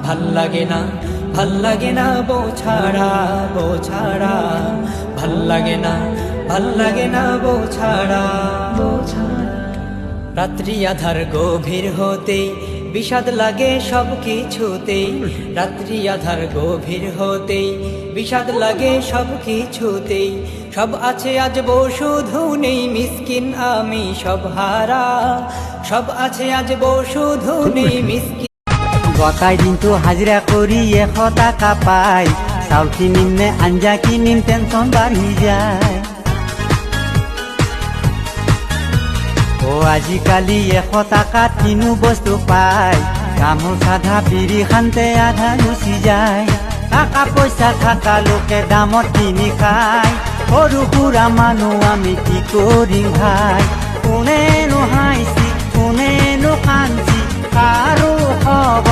ভাল লাগে না, ভাল লাগে না বউ ছাড়া, বউ ছাড়া ভাল লাগে না, ভাল লাগে না বউ ছাড়া, বউ ছাড়া। রাত্রি আধার গভীর হতেই বিষাদ লাগে সব কিছুতেই, রাত্রি আধার গভীর হতেই বিষাদ লাগে সব কিছুতেই। সব আছে আজ বউ শুধু নেই, মিসকিন আমি সব হারা। সব আছে আজ বউ শুধু নেই, মিসকিন। গতাই দিনটো হাজিৰা কৰি 100 টাকা পাই, চাউল কিনিম নে আঞ্জা কিনিম টেনচন বাঢ়ি যায়। আজিকালি 100 টাকাত কিনো বস্তু পাই, গামোচা আধা বিৰি খানতে আধা গুচি যায়। টাকা পইচা থাকা লোকে দামত কিনি খায়, সৰু সুৰা মানুহ আমি কি কৰিম ভাই। কোনেনো হাঁহিছি কোনেনো কান্দিছি কাৰো খবৰ